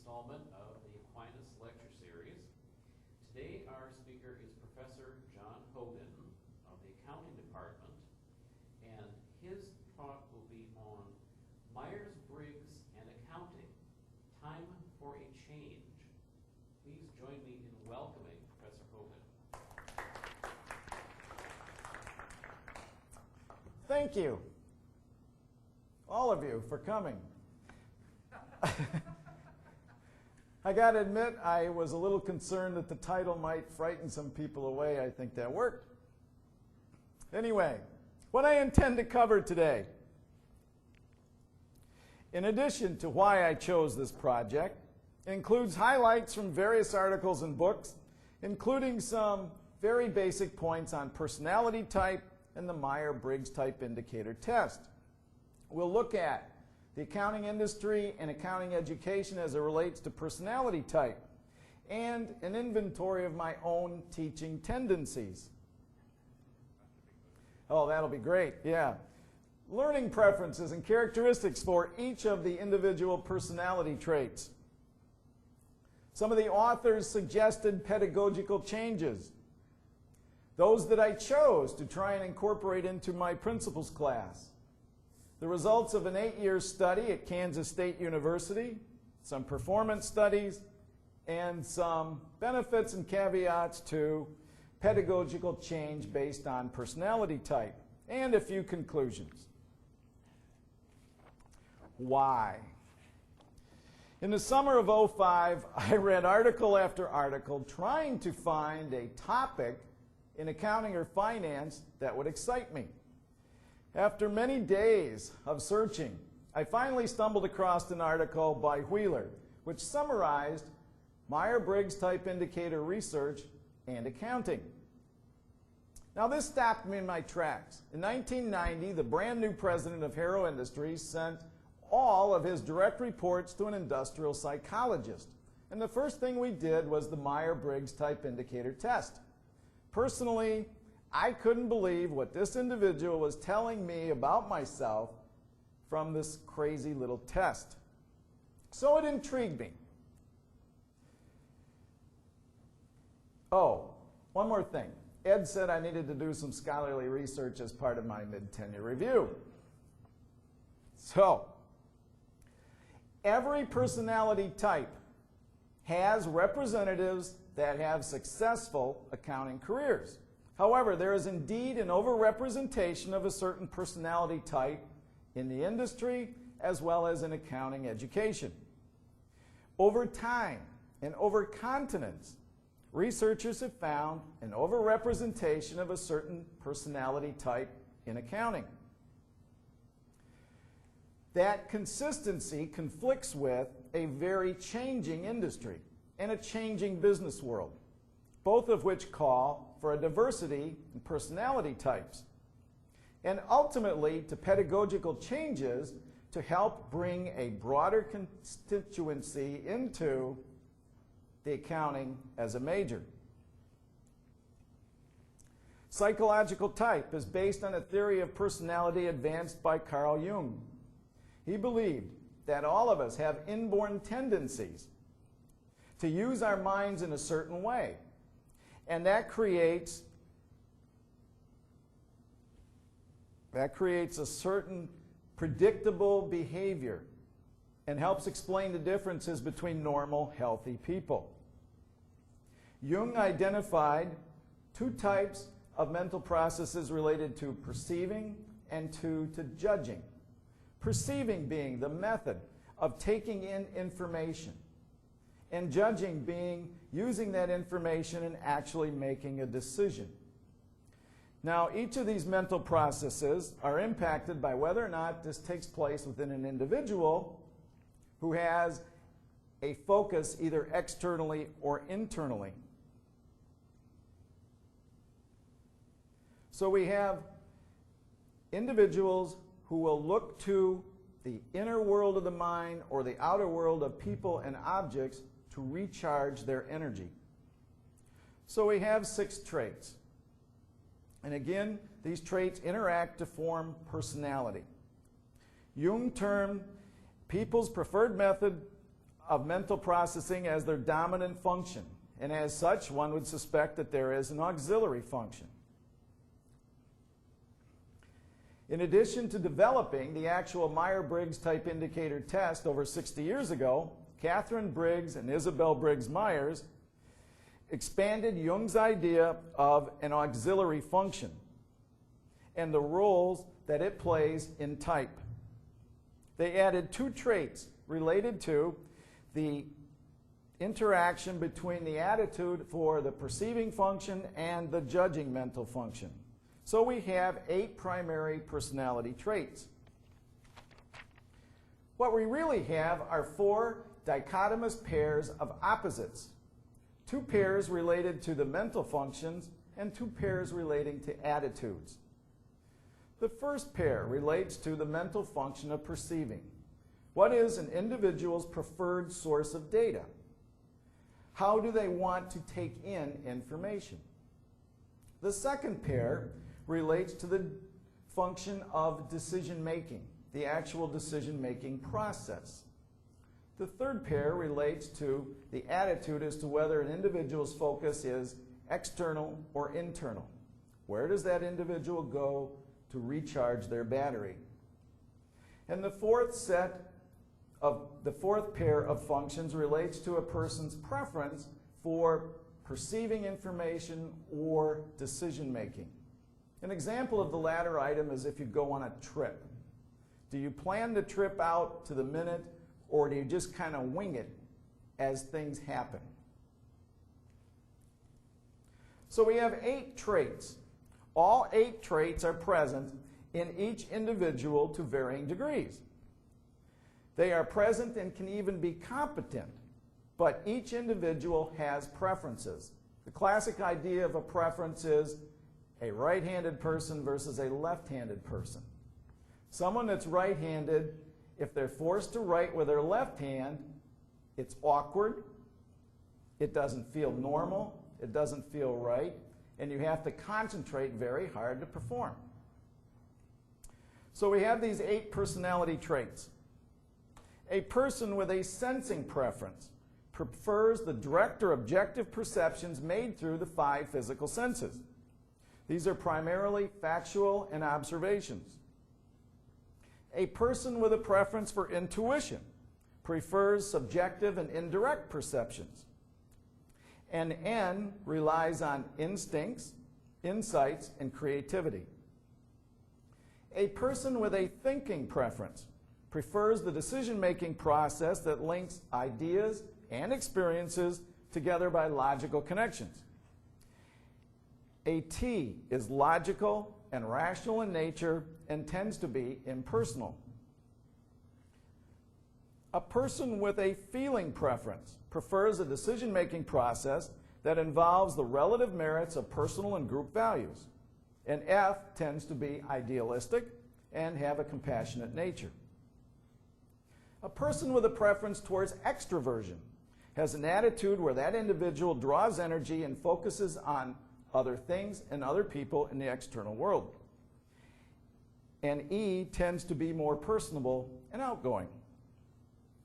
installment of the Aquinas lecture series. Today our speaker is Professor John Hogan of the Accounting Department, and his talk will be on Myers-Briggs and Accounting, Time for a Change. Please join me in welcoming Professor Hogan. Thank you, all of you, for coming. I got to admit, I was a little concerned that the title might frighten some people away. I think that worked. Anyway, what I intend to cover today, in addition to why I chose this project, includes highlights from various articles and books, including some very basic points on personality type and the Myers-Briggs type indicator test. We'll look at the accounting industry and accounting education as it relates to personality type, and an inventory of my own teaching tendencies. Oh, that'll be great, yeah. Learning preferences and characteristics for each of the individual personality traits. Some of the authors suggested pedagogical changes, those that I chose to try and incorporate into my principles class. The results of an 8-year study at Kansas State University, some performance studies, and some benefits and caveats to pedagogical change based on personality type, and a few conclusions. Why? In the summer of '05, I read article after article trying to find a topic in accounting or finance that would excite me. After many days of searching, I finally stumbled across an article by Wheeler, which summarized Myers-Briggs type indicator research and accounting. Now this stopped me in my tracks. In 1990, the brand new president of Harrow Industries sent all of his direct reports to an industrial psychologist. And the first thing we did was the Myers-Briggs type indicator test. Personally, I couldn't believe what this individual was telling me about myself from this crazy little test. So it intrigued me. Oh, one more thing. Ed said I needed to do some scholarly research as part of my mid-tenure review. So, every personality type has representatives that have successful accounting careers. However, there is indeed an overrepresentation of a certain personality type in the industry as well as in accounting education. Over time and over continents, researchers have found an overrepresentation of a certain personality type in accounting. That consistency conflicts with a very changing industry and a changing business world, both of which call for a diversity in personality types, and ultimately to pedagogical changes to help bring a broader constituency into the accounting as a major. Psychological type is based on a theory of personality advanced by Carl Jung. He believed that all of us have inborn tendencies to use our minds in a certain way. And that creates a certain predictable behavior and helps explain the differences between normal, healthy people. Jung identified two types of mental processes related to perceiving and to judging. Perceiving being the method of taking in information, and judging being using that information and actually making a decision. Now, each of these mental processes are impacted by whether or not this takes place within an individual who has a focus either externally or internally. So we have individuals who will look to the inner world of the mind or the outer world of people and objects to recharge their energy. So we have 6 traits. And again, these traits interact to form personality. Jung termed people's preferred method of mental processing as their dominant function. And as such, one would suspect that there is an auxiliary function. In addition to developing the actual Myers-Briggs type indicator test over 60 years ago, Catherine Briggs and Isabel Briggs Myers expanded Jung's idea of an auxiliary function and the roles that it plays in type. They added two traits related to the interaction between the attitude for the perceiving function and the judging mental function. So we have 8 primary personality traits. What we really have are 4 dichotomous pairs of opposites. 2 pairs related to the mental functions and 2 pairs relating to attitudes. The first pair relates to the mental function of perceiving. What is an individual's preferred source of data? How do they want to take in information? The second pair relates to the function of decision-making, the actual decision-making process. The third pair relates to the attitude as to whether an individual's focus is external or internal. Where does that individual go to recharge their battery? And the fourth pair of functions relates to a person's preference for perceiving information or decision-making. An example of the latter item is if you go on a trip. Do you plan the trip out to the minute, or do you just kind of wing it as things happen? So we have 8 traits. All 8 traits are present in each individual to varying degrees. They are present and can even be competent, but each individual has preferences. The classic idea of a preference is a right-handed person versus a left-handed person. Someone that's right-handed, if they're forced to write with their left hand, it's awkward, it doesn't feel normal, it doesn't feel right, and you have to concentrate very hard to perform. So we have these 8 personality traits. A person with a sensing preference prefers the direct or objective perceptions made through the 5 physical senses. These are primarily factual and observations. A person with a preference for intuition prefers subjective and indirect perceptions. An N relies on instincts, insights, and creativity. A person with a thinking preference prefers the decision-making process that links ideas and experiences together by logical connections. A T is logical and rational in nature and tends to be impersonal. A person with a feeling preference prefers a decision-making process that involves the relative merits of personal and group values. And F tends to be idealistic and have a compassionate nature. A person with a preference towards extroversion has an attitude where that individual draws energy and focuses on other things and other people in the external world. And E tends to be more personable and outgoing.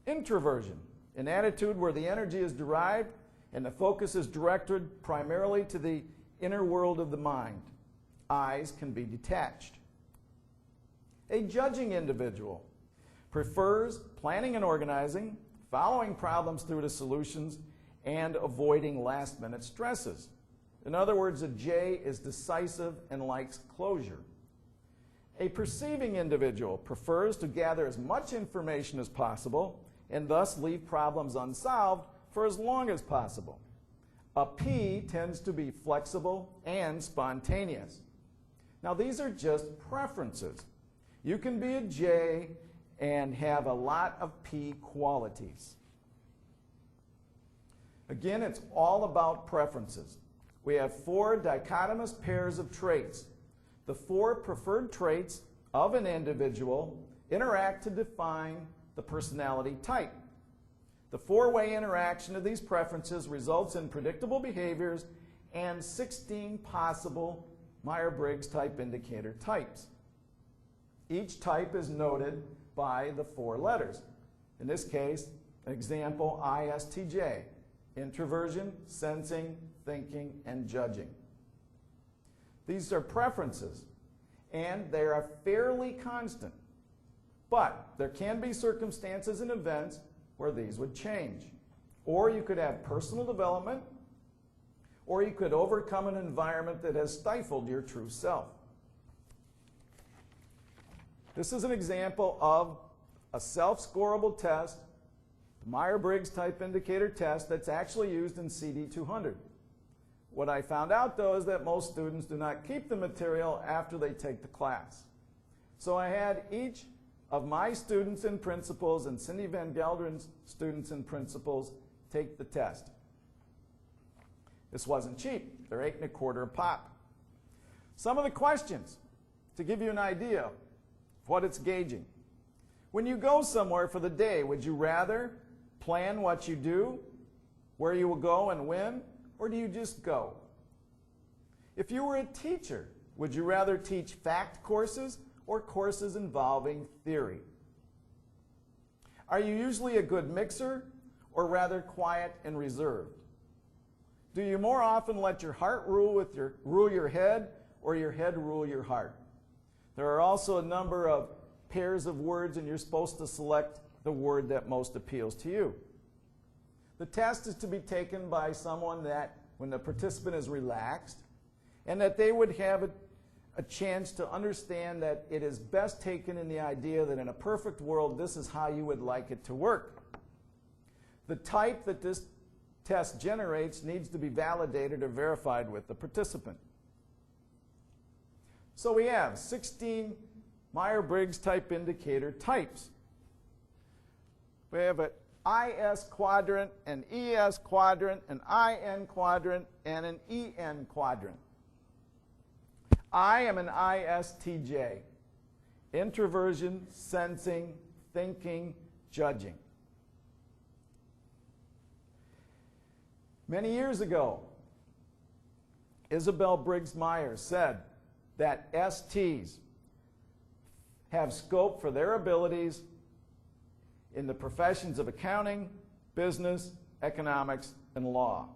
Introversion, an attitude where the energy is derived and the focus is directed primarily to the inner world of the mind. Eyes can be detached. A judging individual prefers planning and organizing, following problems through to solutions, and avoiding last-minute stresses. In other words, a J is decisive and likes closure. A perceiving individual prefers to gather as much information as possible and thus leave problems unsolved for as long as possible. A P tends to be flexible and spontaneous. Now, these are just preferences. You can be a J and have a lot of P qualities. Again, it's all about preferences. We have 4 dichotomous pairs of traits. The 4 preferred traits of an individual interact to define the personality type. The 4-way interaction of these preferences results in predictable behaviors and 16 possible Myers-Briggs type indicator types. Each type is noted by the 4 letters. In this case, Example, ISTJ, introversion, sensing, thinking, and judging. These are preferences, and they are fairly constant. But there can be circumstances and events where these would change. Or you could have personal development, or you could overcome an environment that has stifled your true self. This is an example of a self-scorable test, the Myers-Briggs type indicator test that's actually used in CD 200. What I found out, though, is that most students do not keep the material after they take the class. So I had each of my students and principals and Cindy Van Geldren's students and principals take the test. This wasn't cheap. They're $8.25 a pop. Some of the questions, to give you an idea of what it's gauging. When you go somewhere for the day, would you rather plan what you do, where you will go and when, or do you just go? If you were a teacher, would you rather teach fact courses or courses involving theory? Are you usually a good mixer or rather quiet and reserved? Do you more often let your heart rule your head or your head rule your heart? There are also a number of pairs of words, and you're supposed to select the word that most appeals to you. The test is to be taken by someone that, when the participant is relaxed, and that they would have a chance to understand that it is best taken in the idea that in a perfect world, this is how you would like it to work. The type that this test generates needs to be validated or verified with the participant. So we have 16 Myers-Briggs type indicator types. We have an IS quadrant, an ES quadrant, an IN quadrant, and an EN quadrant. I am an ISTJ, introversion, sensing, thinking, judging. Many years ago, Isabel Briggs Myers said that STs have scope for their abilities in the professions of accounting, business, economics, and law.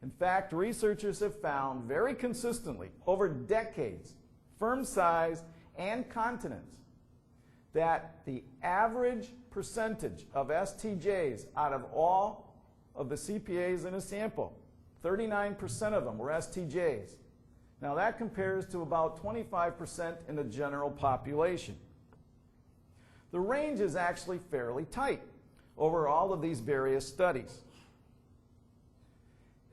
In fact, researchers have found very consistently over decades, firm size and continents, that the average percentage of STJs out of all of the CPAs in a sample, 39% of them were STJs. Now that compares to about 25% in the general population. The range is actually fairly tight over all of these various studies.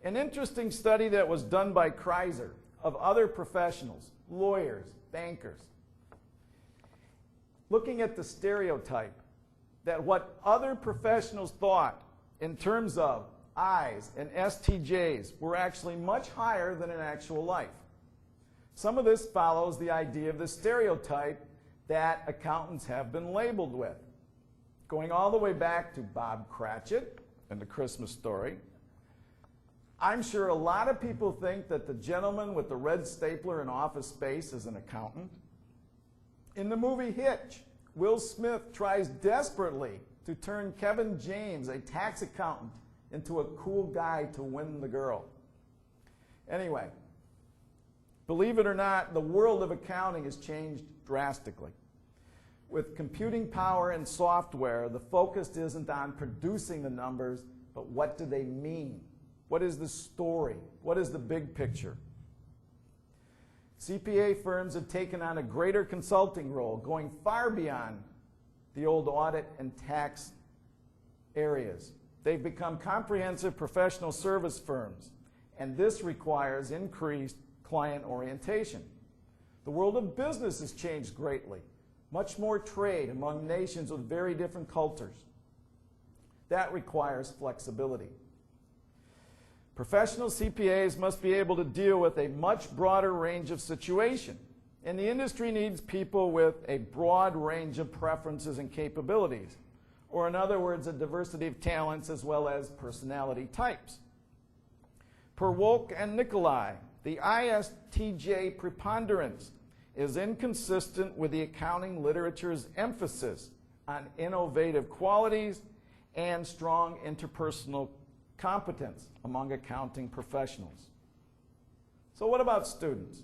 An interesting study that was done by Kreiser of other professionals, lawyers, bankers, looking at the stereotype that what other professionals thought in terms of I's and STJs were actually much higher than in actual life. Some of this follows the idea of the stereotype that accountants have been labeled with, going all the way back to Bob Cratchit and The Christmas Story. I'm sure a lot of people think that the gentleman with the red stapler in Office Space is an accountant. In the movie Hitch, Will Smith tries desperately to turn Kevin James, a tax accountant, into a cool guy to win the girl. Anyway, believe it or not, the world of accounting has changed drastically. With computing power and software, the focus isn't on producing the numbers, but what do they mean? What is the story? What is the big picture? CPA firms have taken on a greater consulting role, going far beyond the old audit and tax areas. They've become comprehensive professional service firms, and this requires increased client orientation. The world of business has changed greatly. Much more trade among nations with very different cultures. That requires flexibility. Professional CPAs must be able to deal with a much broader range of situations, and the industry needs people with a broad range of preferences and capabilities, or in other words, a diversity of talents as well as personality types. Per Wolk and Nicolai, the ISTJ preponderance is inconsistent with the accounting literature's emphasis on innovative qualities and strong interpersonal competence among accounting professionals. So what about students?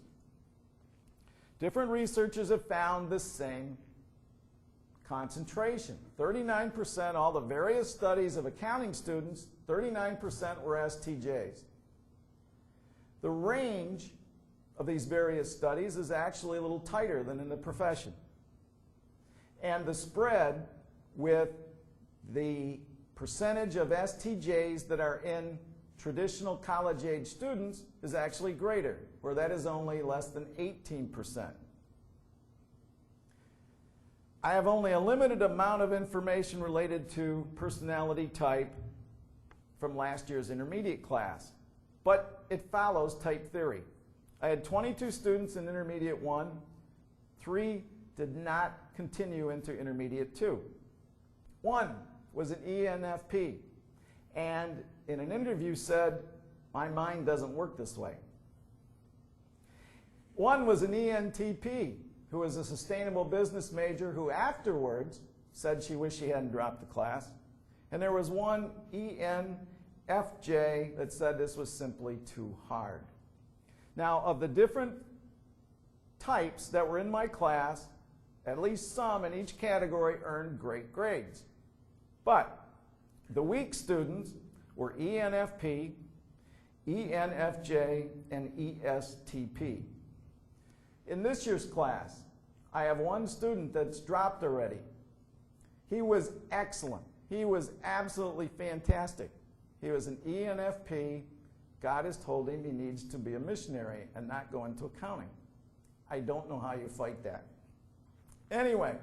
Different researchers have found the same concentration. 39%, all the various studies of accounting students, 39% were STJs. The range of these various studies is actually a little tighter than in the profession. And the spread with the percentage of STJs that are in traditional college-age students is actually greater, where that is only less than 18%. I have only a limited amount of information related to personality type from last year's intermediate class, but it follows type theory. I had 22 students in Intermediate 1. 3 did not continue into Intermediate 2. 1 was an ENFP, and in an interview said, "My mind doesn't work this way." 1 was an ENTP, who was a sustainable business major who afterwards said she wished she hadn't dropped the class. And there was 1 ENFJ that said this was simply too hard. Now, of the different types that were in my class, at least some in each category earned great grades. But the weak students were ENFP, ENFJ, and ESTP. In this year's class, I have 1 student that's dropped already. He was excellent. He was absolutely fantastic. He was an ENFP. God has told him he needs to be a missionary and not go into accounting. I don't know how you fight that. Anyway,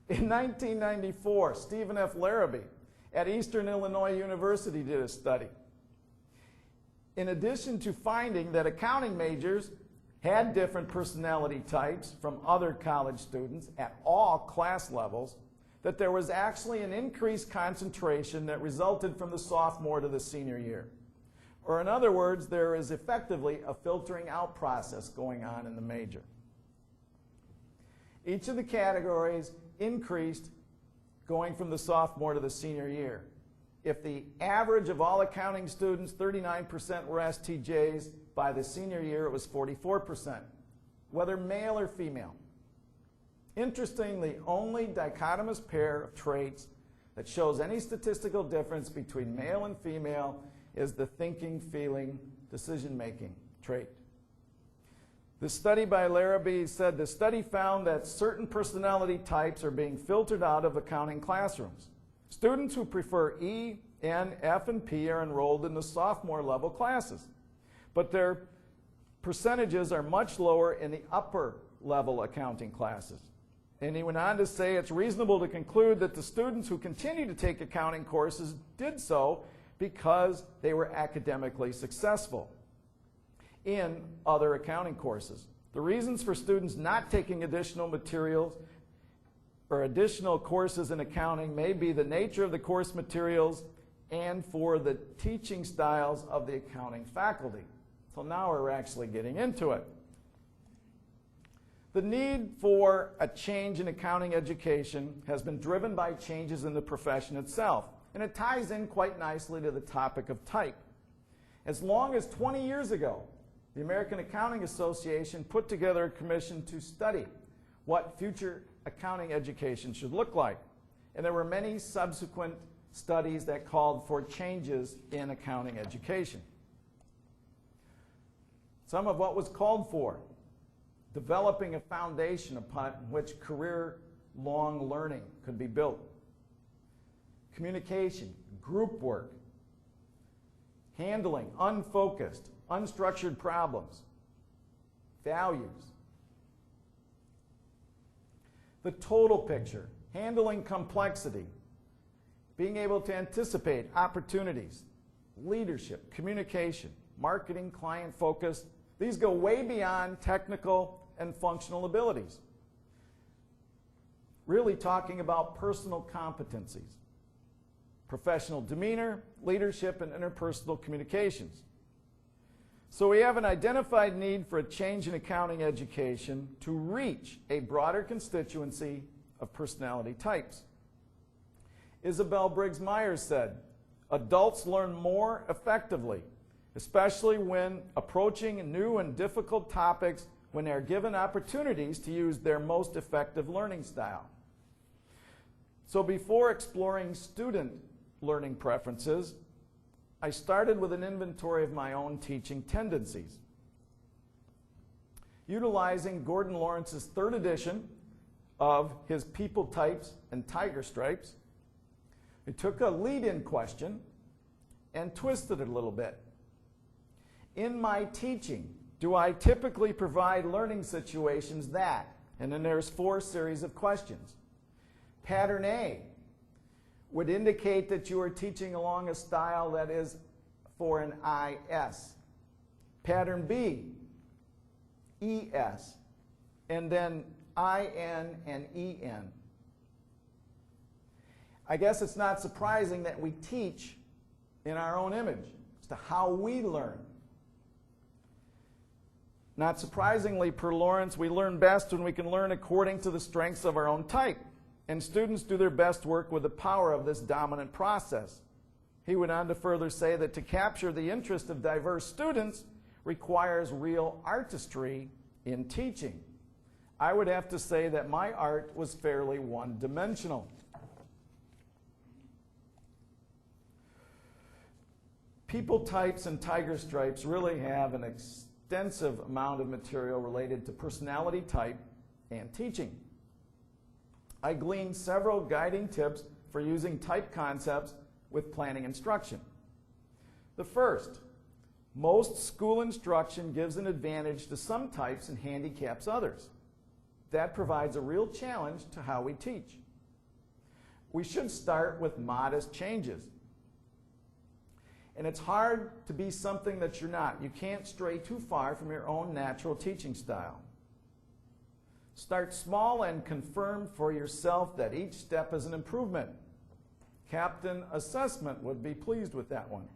in 1994, Stephen F. Larrabee at Eastern Illinois University did a study. In addition to finding that accounting majors had different personality types from other college students at all class levels, that there was actually an increased concentration that resulted from the sophomore to the senior year. Or in other words, there is effectively a filtering out process going on in the major. Each of the categories increased going from the sophomore to the senior year. If the average of all accounting students, 39% were STJs, by the senior year it was 44%, whether male or female. Interestingly, the only dichotomous pair of traits that shows any statistical difference between male and female is the thinking, feeling, decision-making trait. The study by Larrabee said the study found that certain personality types are being filtered out of accounting classrooms. Students who prefer E, N, F, and P are enrolled in the sophomore level classes, but their percentages are much lower in the upper level accounting classes. And he went on to say it's reasonable to conclude that the students who continue to take accounting courses did so because they were academically successful in other accounting courses. The reasons for students not taking additional materials or additional courses in accounting may be the nature of the course materials and for the teaching styles of the accounting faculty. So now we're actually getting into it. The need for a change in accounting education has been driven by changes in the profession itself, and it ties in quite nicely to the topic of type. As long as 20 years ago, the American Accounting Association put together a commission to study what future accounting education should look like. And there were many subsequent studies that called for changes in accounting education. Some of what was called for: developing a foundation upon which career-long learning could be built. Communication, group work, handling unfocused, unstructured problems, values. The total picture, handling complexity, being able to anticipate opportunities, leadership, communication, marketing, client focus. These go way beyond technical and functional abilities. Really talking about personal competencies, professional demeanor, leadership, and interpersonal communications. So we have an identified need for a change in accounting education to reach a broader constituency of personality types. Isabel Briggs Myers said, "Adults learn more effectively, especially when approaching new and difficult topics when they are given opportunities to use their most effective learning style." So before exploring student learning preferences, I started with an inventory of my own teaching tendencies. Utilizing Gordon Lawrence's third edition of his People Types and Tiger Stripes, I took a lead-in question and twisted it a little bit. In my teaching, do I typically provide learning situations that, and then there's 4 series of questions. Pattern A would indicate that you are teaching along a style that is for an IS. Pattern B, ES, and then IN and EN. I guess it's not surprising that we teach in our own image as to how we learn. Not surprisingly, per Lawrence, we learn best when we can learn according to the strengths of our own type. And students do their best work with the power of this dominant process. He went on to further say that to capture the interest of diverse students requires real artistry in teaching. I would have to say that my art was fairly one-dimensional. People Types and Tiger Stripes really have an extensive amount of material related to personality type and teaching. I gleaned several guiding tips for using type concepts with planning instruction. The first, most school instruction gives an advantage to some types and handicaps others. That provides a real challenge to how we teach. We should start with modest changes. And it's hard to be something that you're not. You can't stray too far from your own natural teaching style. Start small and confirm for yourself that each step is an improvement. Captain Assessment would be pleased with that one.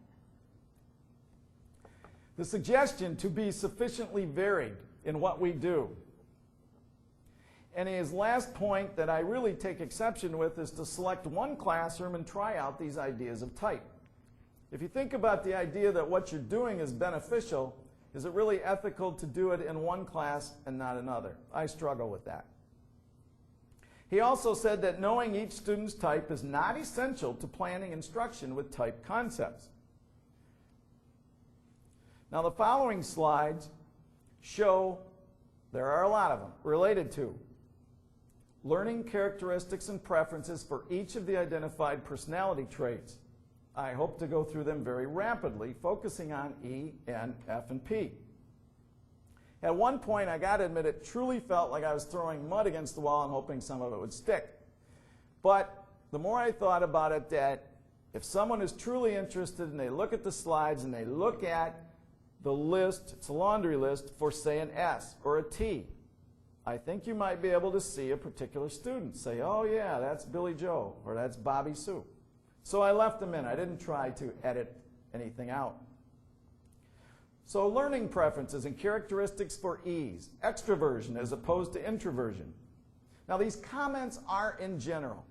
The suggestion to be sufficiently varied in what we do. And his last point that I really take exception with is to select one classroom and try out these ideas of type. If you think about the idea that what you're doing is beneficial, is it really ethical to do it in one class and not another? I struggle with that. He also said that knowing each student's type is not essential to planning instruction with type concepts. Now the following slides show, there are a lot of them, related to learning characteristics and preferences for each of the identified personality traits. I hope to go through them very rapidly, focusing on E, N, F, and P. At one point, I got to admit, it truly felt like I was throwing mud against the wall and hoping some of it would stick. But the more I thought about it, that if someone is truly interested and they look at the slides and they look at the list, it's a laundry list for, say, an S or a T, I think you might be able to see a particular student. Say, oh yeah, that's Billy Joe, or that's Bobby Sue. So I left them in. I didn't try to edit anything out. So learning preferences and characteristics for E's, extroversion as opposed to introversion. Now these comments are in general.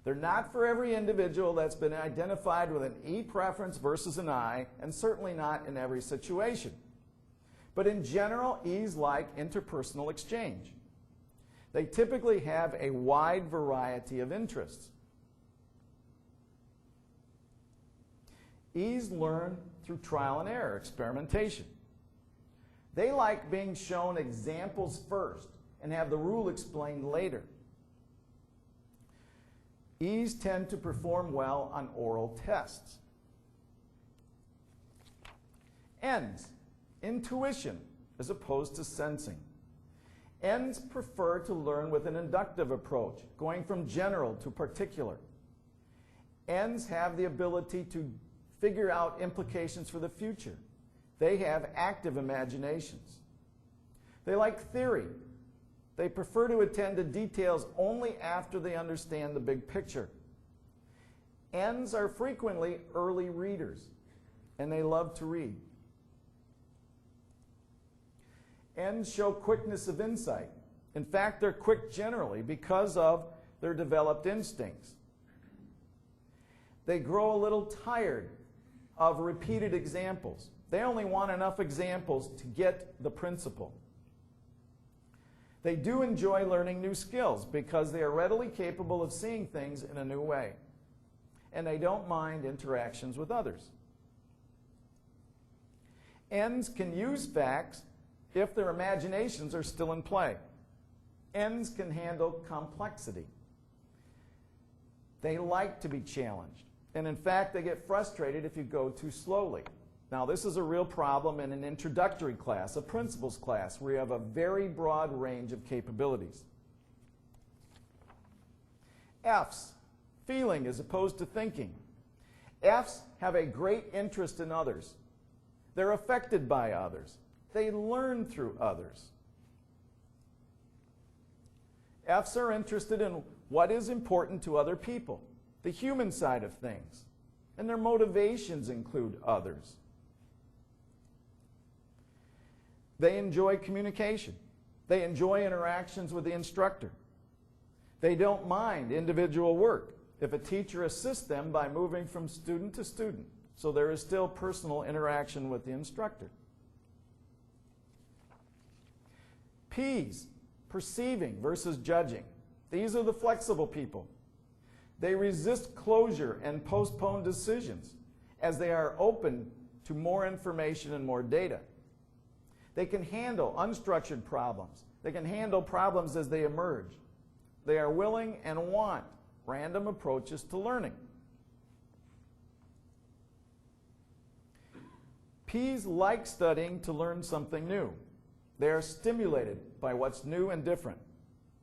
They're not for every individual that's been identified with an E preference versus an I, and certainly not in every situation. But in general, E's like interpersonal exchange. They typically have a wide variety of interests. E's learn through trial and error, experimentation. They like being shown examples first and have the rule explained later. E's tend to perform well on oral tests. N's, intuition as opposed to sensing. N's prefer to learn with an inductive approach, going from general to particular. N's have the ability to figure out implications for the future. They have active imaginations. They like theory. They prefer to attend to details only after they understand the big picture. N's are frequently early readers, and they love to read. N's show quickness of insight. In fact, they're quick generally because of their developed instincts. They grow a little tired of repeated examples. They only want enough examples to get the principle. They do enjoy learning new skills because they are readily capable of seeing things in a new way. And they don't mind interactions with others. N's can use facts if their imaginations are still in play. N's can handle complexity. They like to be challenged. And in fact, they get frustrated if you go too slowly. Now, this is a real problem in an introductory class, a principles class, where you have a very broad range of capabilities. F's, feeling as opposed to thinking. F's have a great interest in others. They're affected by others. They learn through others. F's are interested in what is important to other people, the human side of things, and their motivations include others. They enjoy communication. They enjoy interactions with the instructor. They don't mind individual work if a teacher assists them by moving from student to student, so there is still personal interaction with the instructor. P's, perceiving versus judging. These are the flexible people. They resist closure and postpone decisions as they are open to more information and more data. They can handle unstructured problems. They can handle problems as they emerge. They are willing and want random approaches to learning. P's like studying to learn something new. They are stimulated by what's new and different.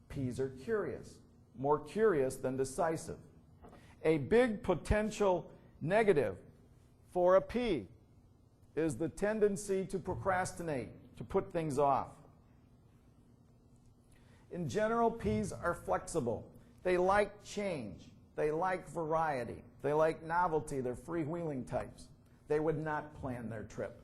P's are curious, more curious than decisive. A big potential negative for a P is the tendency to procrastinate, to put things off. In general, P's are flexible. They like change. They like variety. They like novelty. They're freewheeling types. They would not plan their trip.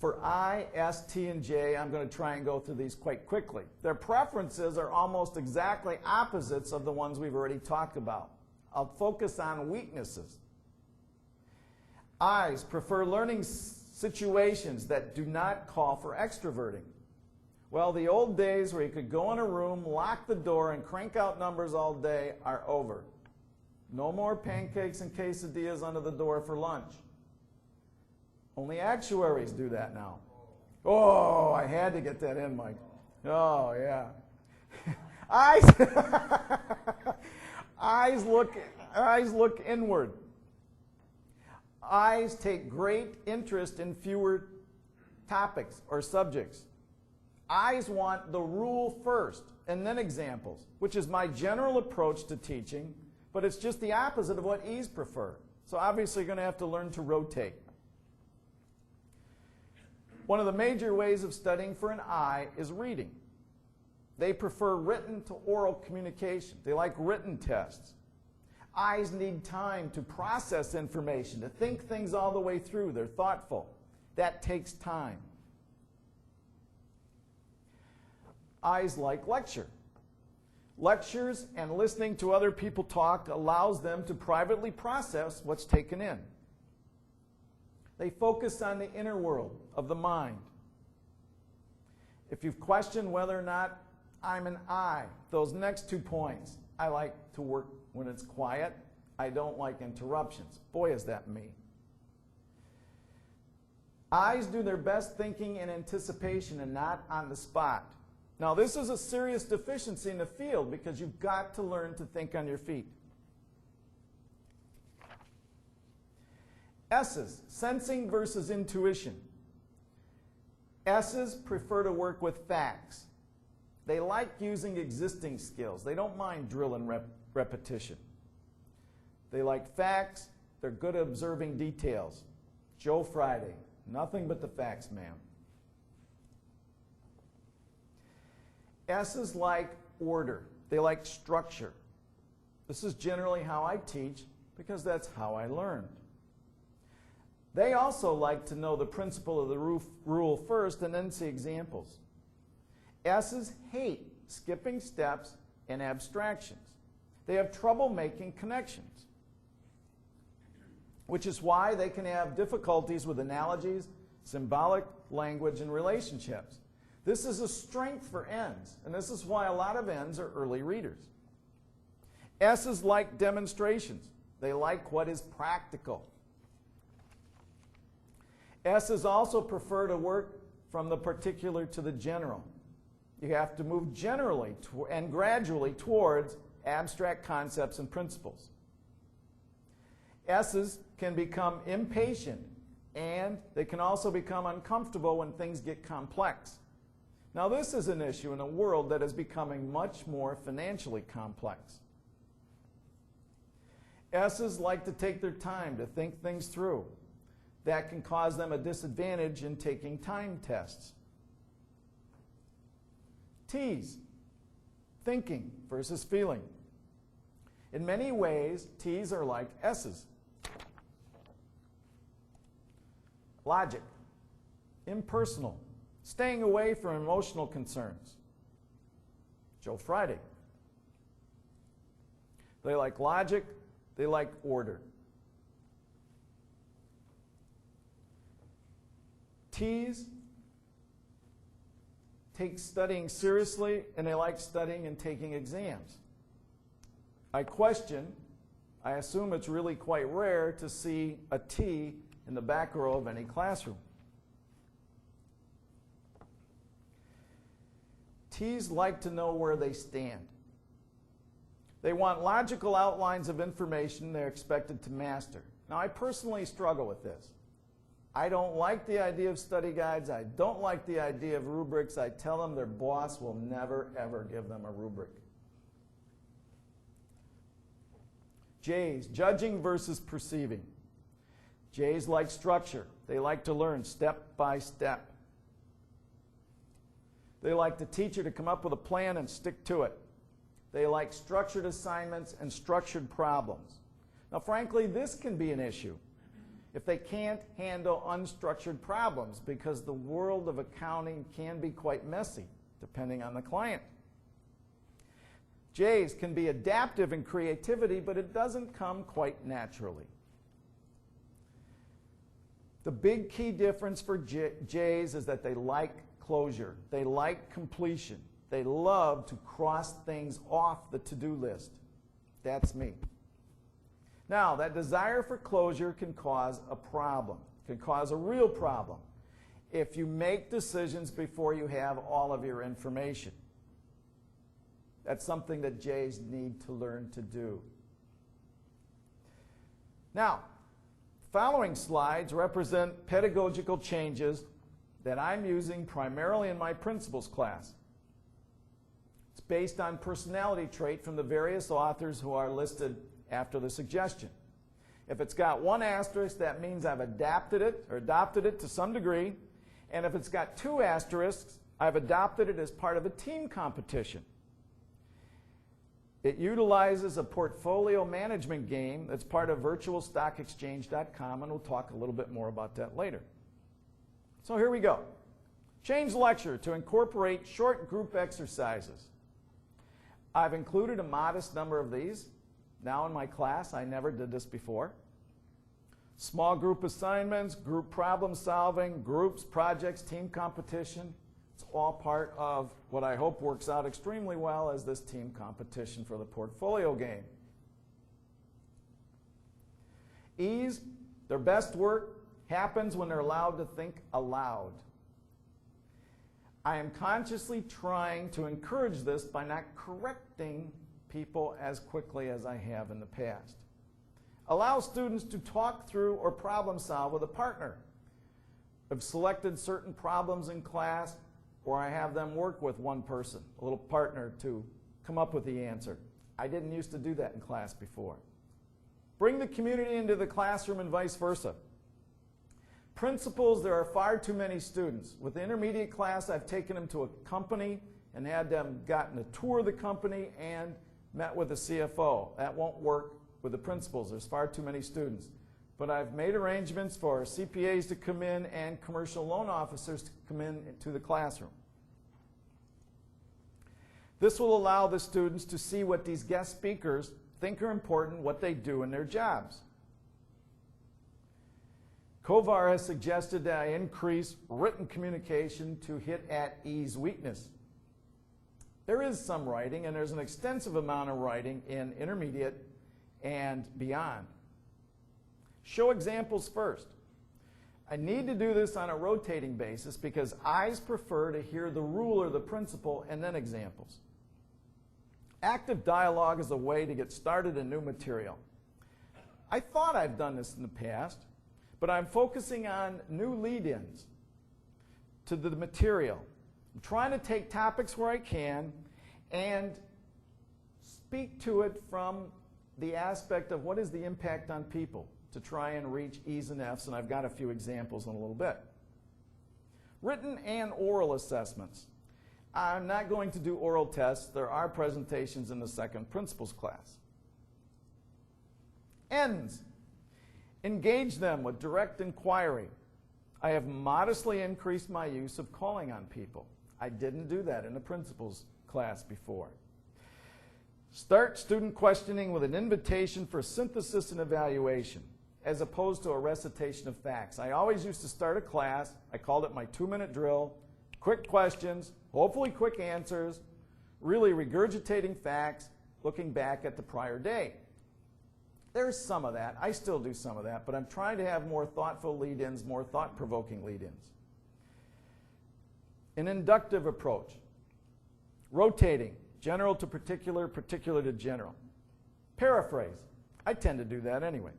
For I, S, T, and J, I'm going to try and go through these quite quickly. Their preferences are almost exactly opposites of the ones we've already talked about. I'll focus on weaknesses. I's prefer learning situations that do not call for extroverting. Well, the old days where you could go in a room, lock the door, and crank out numbers all day are over. No more pancakes and quesadillas under the door for lunch. Only actuaries do that now. Oh, I had to get that in, Mike. Oh, yeah. Eyes look inward. Eyes take great interest in fewer topics or subjects. Eyes want the rule first and then examples, which is my general approach to teaching, but it's just the opposite of what E's prefer. So obviously you're going to have to learn to rotate. One of the major ways of studying for an I is reading. They prefer written to oral communication. They like written tests. I's need time to process information, to think things all the way through. They're thoughtful. That takes time. I's like lecture. Lectures and listening to other people talk allows them to privately process what's taken in. They focus on the inner world of the mind. If you've questioned whether or not I'm an I, those next 2 points, I like to work when it's quiet. I don't like interruptions. Boy, is that me. I's do their best thinking in anticipation and not on the spot. Now, this is a serious deficiency in the field because you've got to learn to think on your feet. S's, sensing versus intuition. S's prefer to work with facts. They like using existing skills. They don't mind drill and repetition. They like facts. They're good at observing details. Joe Friday, nothing but the facts, ma'am. S's like order. They like structure. This is generally how I teach because that's how I learned. They also like to know the principle of the rule first and then see examples. S's hate skipping steps and abstractions. They have trouble making connections, which is why they can have difficulties with analogies, symbolic language, and relationships. This is a strength for N's, and this is why a lot of N's are early readers. S's like demonstrations. They like what is practical. S's also prefer to work from the particular to the general. You have to move generally and gradually towards abstract concepts and principles. S's can become impatient, and they can also become uncomfortable when things get complex. Now, this is an issue in a world that is becoming much more financially complex. S's like to take their time to think things through. That can cause them a disadvantage in taking time tests. T's, thinking versus feeling. In many ways, T's are like S's. Logic, impersonal, staying away from emotional concerns. Joe Friday. They like logic, they like order. T's take studying seriously, and they like studying and taking exams. I assume it's really quite rare to see a T in the back row of any classroom. T's like to know where they stand. They want logical outlines of information they're expected to master. Now, I personally struggle with this. I don't like the idea of study guides. I don't like the idea of rubrics. I tell them their boss will never, ever give them a rubric. J's, judging versus perceiving. J's like structure. They like to learn step by step. They like the teacher to come up with a plan and stick to it. They like structured assignments and structured problems. Now, frankly, this can be an issue if they can't handle unstructured problems, because the world of accounting can be quite messy, depending on the client. J's can be adaptive in creativity, but it doesn't come quite naturally. The big key difference for J's is that they like closure. They like completion. They love to cross things off the to-do list. That's me. Now, that desire for closure can cause a problem, can cause a real problem, if you make decisions before you have all of your information. That's something that J's need to learn to do. Now, following slides represent pedagogical changes that I'm using primarily in my principles class. It's based on personality trait from the various authors who are listed after the suggestion. If it's got one asterisk, that means I've adapted it or adopted it to some degree. And if it's got two asterisks, I've adopted it as part of a team competition. It utilizes a portfolio management game that's part of virtualstockexchange.com, and we'll talk a little bit more about that later. So here we go. Change lecture to incorporate short group exercises. I've included a modest number of these now in my class. I never did this before. Small group assignments, group problem solving, groups, projects, team competition. It's all part of what I hope works out extremely well as this team competition for the portfolio game. E's, their best work happens when they're allowed to think aloud. I am consciously trying to encourage this by not correcting people as quickly as I have in the past. Allow students to talk through or problem solve with a partner. I've selected certain problems in class, or I have them work with one person, a little partner, to come up with the answer. I didn't used to do that in class before. Bring the community into the classroom and vice versa. Principals, there are far too many students. With the intermediate class, I've taken them to a company and had them gotten a tour of the company and met with the CFO. That won't work with the principals. There's far too many students. But I've made arrangements for CPAs to come in and commercial loan officers to come in to the classroom. This will allow the students to see what these guest speakers think are important, what they do in their jobs. Kovar has suggested that I increase written communication to hit at ease weakness. There is some writing, and there's an extensive amount of writing in intermediate and beyond. Show examples first. I need to do this on a rotating basis because eyes prefer to hear the rule or the principle and then examples. Active dialogue is a way to get started in new material. I thought I've done this in the past, but I'm focusing on new lead-ins to the material. I'm trying to take topics where I can and speak to it from the aspect of what is the impact on people to try and reach E's and F's, and I've got a few examples in a little bit. Written and oral assessments. I'm not going to do oral tests. There are presentations in the second principles class. Ends. Engage them with direct inquiry. I have modestly increased my use of calling on people. I didn't do that in the principles class before. Start student questioning with an invitation for synthesis and evaluation, as opposed to a recitation of facts. I always used to start a class, I called it my 2-minute drill, quick questions, hopefully quick answers, really regurgitating facts, looking back at the prior day. There's some of that. I still do some of that, but I'm trying to have more thoughtful lead-ins, more thought-provoking lead-ins. An inductive approach. Rotating, general to particular, particular to general. Paraphrase. I tend to do that anyway.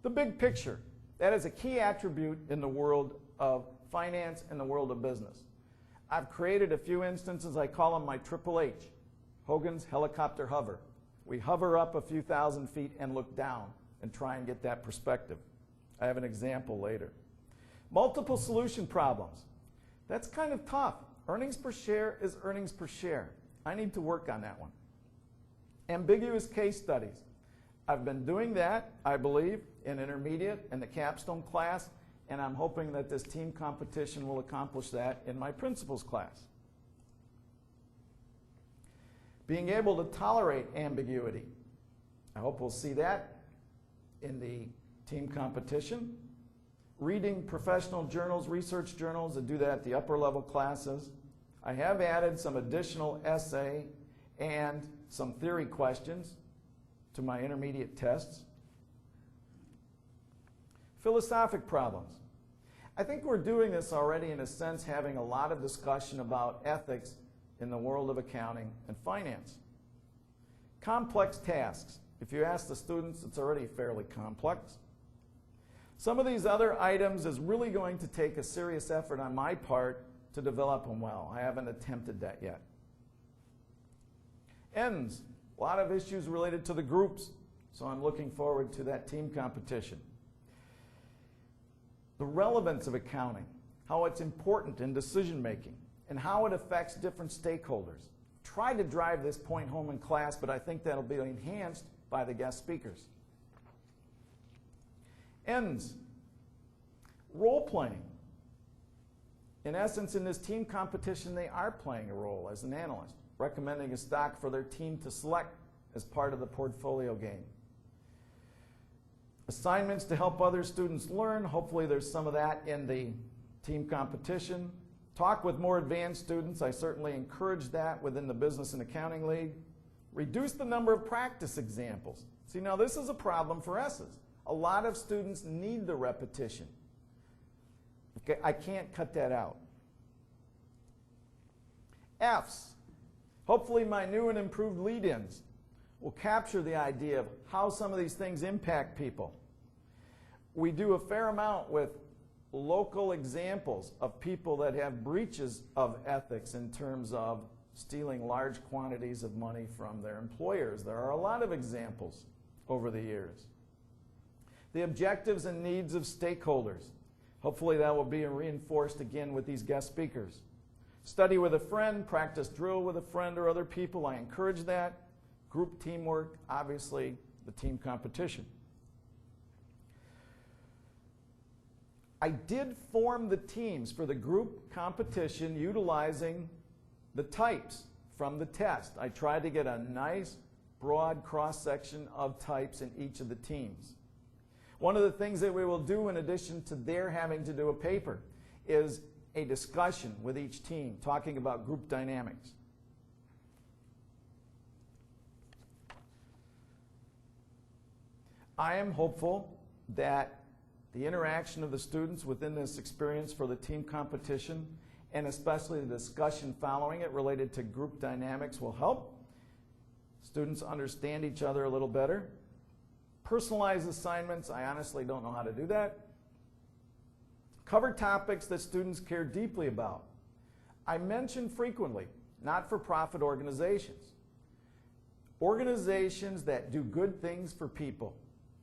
The big picture. That is a key attribute in the world of finance and the world of business. I've created a few instances. I call them my Triple H, Hogan's helicopter hover. We hover up a few thousand feet and look down and try and get that perspective. I have an example later. Multiple solution problems. That's kind of tough. Earnings per share is earnings per share. I need to work on that one. Ambiguous case studies. I've been doing that, I believe, in intermediate and the capstone class, and I'm hoping that this team competition will accomplish that in my principles class. Being able to tolerate ambiguity. I hope we'll see that in the team competition. Reading professional journals, research journals, and do that at the upper level classes. I have added some additional essay and some theory questions to my intermediate tests. Philosophic problems. I think we're doing this already in a sense, having a lot of discussion about ethics in the world of accounting and finance. Complex tasks. If you ask the students, it's already fairly complex. Some of these other items is really going to take a serious effort on my part to develop them well. I haven't attempted that yet. Ends. A lot of issues related to the groups, so I'm looking forward to that team competition. The relevance of accounting, how it's important in decision making, and how it affects different stakeholders. Try to drive this point home in class, but I think that'll be enhanced by the guest speakers. Ends. Role playing. In essence, in this team competition, they are playing a role as an analyst, recommending a stock for their team to select as part of the portfolio game. Assignments to help other students learn. Hopefully there's some of that in the team competition. Talk with more advanced students. I certainly encourage that within the Business and Accounting League. Reduce the number of practice examples. See, now this is a problem for S's. A lot of students need the repetition. Okay, I can't cut that out. F's. Hopefully my new and improved lead-ins will capture the idea of how some of these things impact people. We do a fair amount with local examples of people that have breaches of ethics in terms of stealing large quantities of money from their employers. There are a lot of examples over the years. The objectives and needs of stakeholders. Hopefully that will be reinforced again with these guest speakers. Study with a friend, practice drill with a friend or other people. I encourage that. Group teamwork, obviously the team competition. I did form the teams for the group competition utilizing the types from the test. I tried to get a nice, broad cross-section of types in each of the teams. One of the things that we will do in addition to their having to do a paper is a discussion with each team, talking about group dynamics. I am hopeful that the interaction of the students within this experience for the team competition, and especially the discussion following it related to group dynamics, will help students understand each other a little better. Personalized assignments, I honestly don't know how to do that. Cover topics that students care deeply about. I mention frequently not-for-profit organizations. Organizations that do good things for people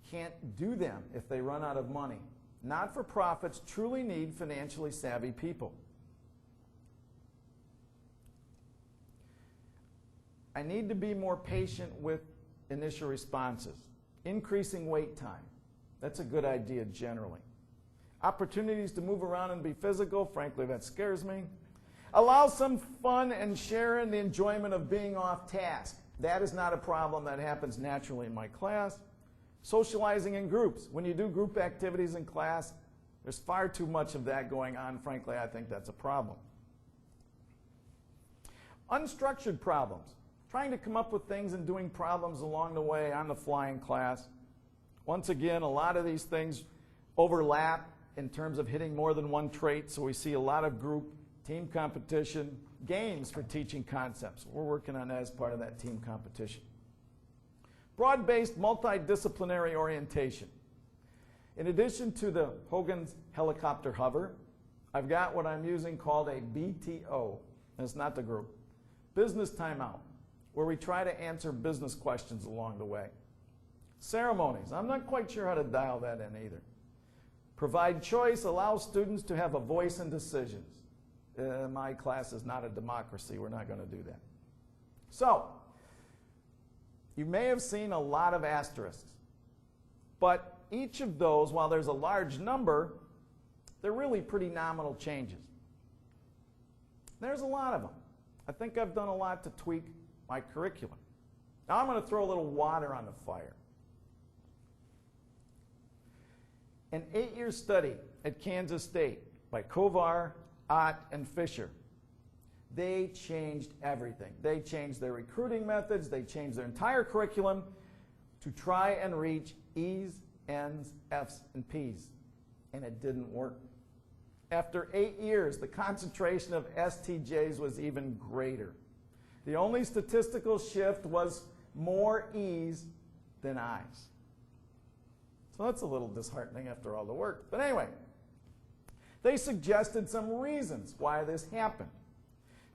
can't do them if they run out of money. Not-for-profits truly need financially savvy people. I need to be more patient with initial responses. Increasing wait time. That's a good idea generally. Opportunities to move around and be physical, frankly, that scares me. Allow some fun and share in the enjoyment of being off task. That is not a problem that happens naturally in my class. Socializing in groups. When you do group activities in class, there's far too much of that going on. Frankly, I think that's a problem. Unstructured problems. Trying to come up with things and doing problems along the way on the fly in class. Once again, a lot of these things overlap in terms of hitting more than one trait, so we see a lot of group, team competition, games for teaching concepts. We're working on that as part of that team competition. Broad-based multidisciplinary orientation. In addition to the Hogan's helicopter hover, I've got what I'm using called a BTO. That's not the group. Business timeout, where we try to answer business questions along the way. Ceremonies. I'm not quite sure how to dial that in either. Provide choice, allow students to have a voice in decisions. My class is not a democracy. We're not going to do that. So, you may have seen a lot of asterisks, but each of those, while there's a large number, they're really pretty nominal changes. There's a lot of them. I think I've done a lot to tweak my curriculum. Now I'm going to throw a little water on the fire. An 8-year study at Kansas State by Kovar, Ott, and Fisher. They changed everything. They changed their recruiting methods. They changed their entire curriculum to try and reach E's, N's, F's, and P's. And it didn't work. After 8 years, the concentration of STJs was even greater. The only statistical shift was more E's than I's. So that's a little disheartening after all the work. But anyway, they suggested some reasons why this happened.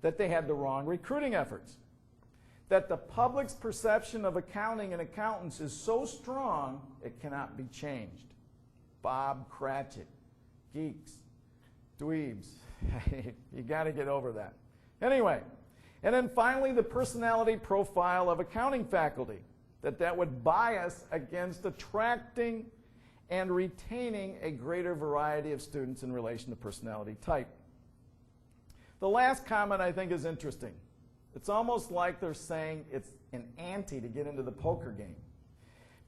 That they had the wrong recruiting efforts. That the public's perception of accounting and accountants is so strong it cannot be changed. Bob Cratchit, geeks, dweebs. You got to get over that. Anyway, and then finally the personality profile of accounting faculty. That would bias against attracting and retaining a greater variety of students in relation to personality type. The last comment I think is interesting. It's almost like they're saying it's an ante to get into the poker game.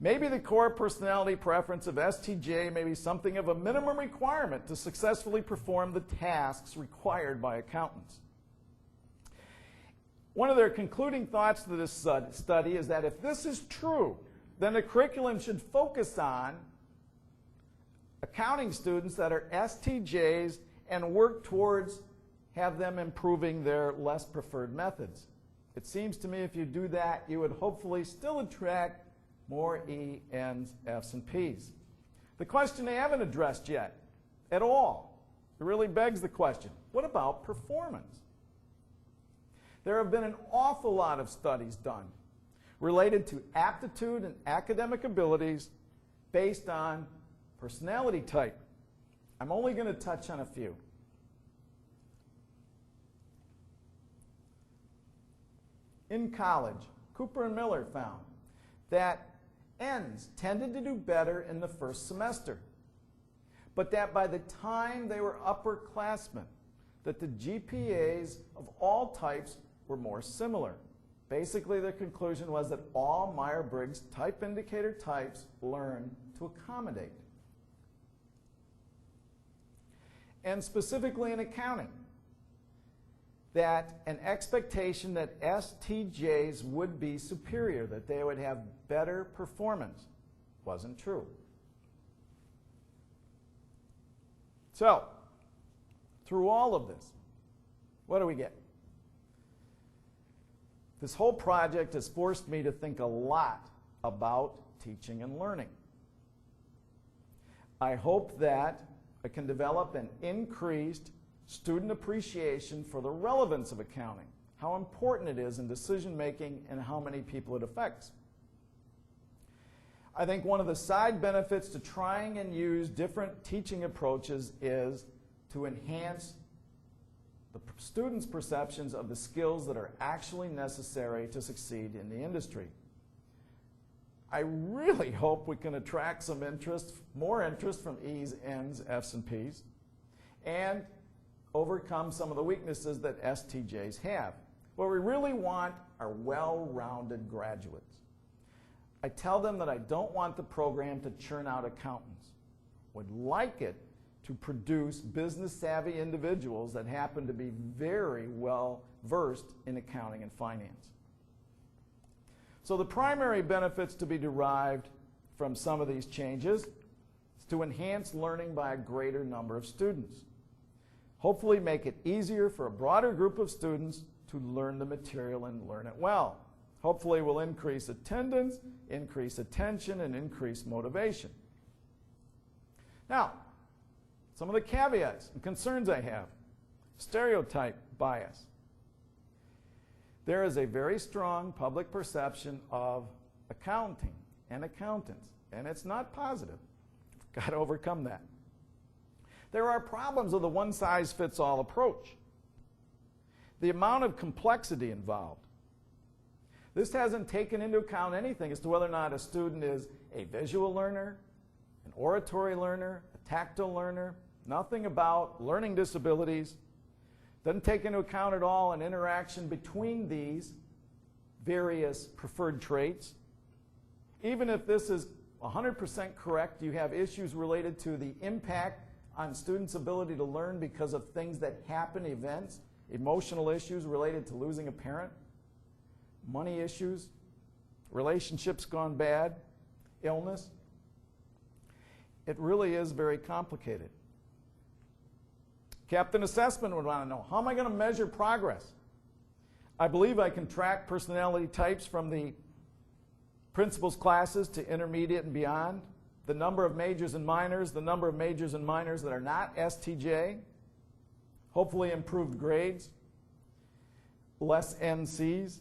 Maybe the core personality preference of STJ may be something of a minimum requirement to successfully perform the tasks required by accountants. One of their concluding thoughts to this study is that if this is true, then the curriculum should focus on accounting students that are STJs and work towards have them improving their less preferred methods. It seems to me if you do that, you would hopefully still attract more E, N's, F's, and P's. The question they haven't addressed yet at all, it really begs the question, what about performance? There have been an awful lot of studies done related to aptitude and academic abilities based on personality type. I'm only going to touch on a few. In college, Cooper and Miller found that N's tended to do better in the first semester, but that by the time they were upperclassmen, that the GPAs of all types were more similar. Basically, the conclusion was that all Myers-Briggs type indicator types learn to accommodate. And specifically in accounting, that an expectation that STJs would be superior, that they would have better performance, wasn't true. So, through all of this, what do we get? This whole project has forced me to think a lot about teaching and learning. I hope that I can develop an increased student appreciation for the relevance of accounting, how important it is in decision making and how many people it affects. I think one of the side benefits to trying and use different teaching approaches is to enhance the students' perceptions of the skills that are actually necessary to succeed in the industry. I really hope we can attract some interest, more interest from E's, N's, F's, and P's, and overcome some of the weaknesses that STJs have. What we really want are well-rounded graduates. I tell them that I don't want the program to churn out accountants. Would like it to produce business-savvy individuals that happen to be very well versed in accounting and finance. So the primary benefits to be derived from some of these changes is to enhance learning by a greater number of students. Hopefully make it easier for a broader group of students to learn the material and learn it well. Hopefully will increase attendance, increase attention, and increase motivation. Now, some of the caveats and concerns I have. Stereotype bias. There is a very strong public perception of accounting and accountants, and it's not positive. We've got to overcome that. There are problems with the one-size-fits-all approach. The amount of complexity involved. This hasn't taken into account anything as to whether or not a student is a visual learner, an auditory learner, a tactile learner, nothing about learning disabilities. Doesn't take into account at all an interaction between these various preferred traits. Even if this is 100% correct, you have issues related to the impact on students' ability to learn because of things that happen, events, emotional issues related to losing a parent, money issues, relationships gone bad, illness. It really is very complicated. Captain Assessment would want to know, how am I going to measure progress? I believe I can track personality types from the principles classes to intermediate and beyond, the number of majors and minors, the number of majors and minors that are not STJ, hopefully improved grades, less NCs.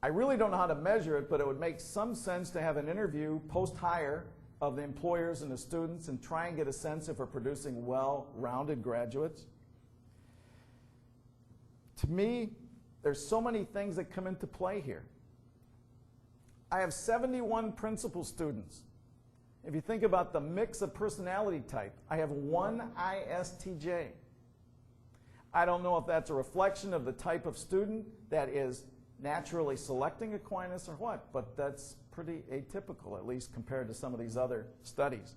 I really don't know how to measure it, but it would make some sense to have an interview post-hire of the employers and the students and try and get a sense if we're producing well-rounded graduates. To me, there's so many things that come into play here. I have 71 principal students. If you think about the mix of personality type, I have one ISTJ. I don't know if that's a reflection of the type of student that is naturally selecting Aquinas or what, but that's pretty atypical, at least compared to some of these other studies.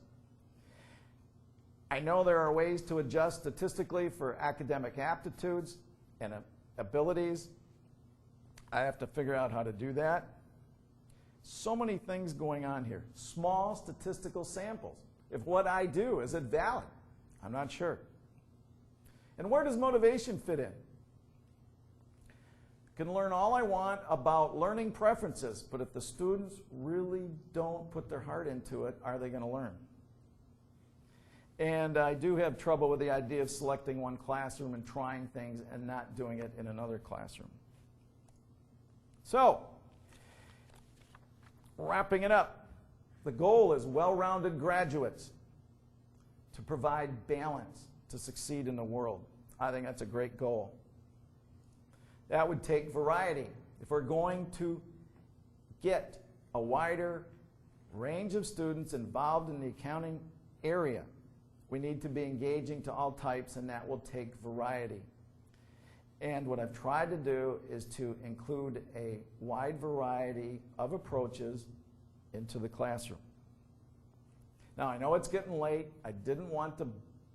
I know there are ways to adjust statistically for academic aptitudes and abilities. I have to figure out how to do that. So many things going on here. Small statistical samples. If what I do, is it valid? I'm not sure. And where does motivation fit in? I can learn all I want about learning preferences, but if the students really don't put their heart into it, are they going to learn? And I do have trouble with the idea of selecting one classroom and trying things and not doing it in another classroom. So, wrapping it up, the goal is well-rounded graduates to provide balance to succeed in the world. I think that's a great goal. That would take variety. If we're going to get a wider range of students involved in the accounting area, we need to be engaging to all types, and that will take variety. And what I've tried to do is to include a wide variety of approaches into the classroom. Now, I know it's getting late. I didn't want to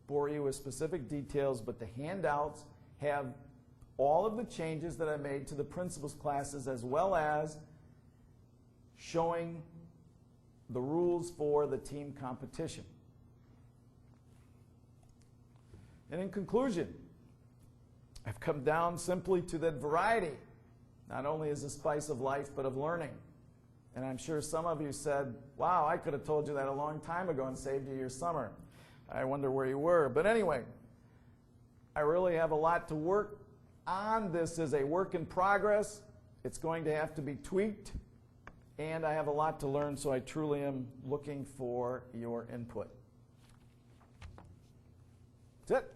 bore you with specific details, but the handouts have all of the changes that I made to the principles classes, as well as showing the rules for the team competition. And in conclusion, I've come down simply to that variety, not only is a spice of life, but of learning. And I'm sure some of you said, wow, I could have told you that a long time ago and saved you your summer. I wonder where you were. But anyway, I really have a lot to work on. This is a work in progress. It's going to have to be tweaked. And I have a lot to learn, so I truly am looking for your input. That's it.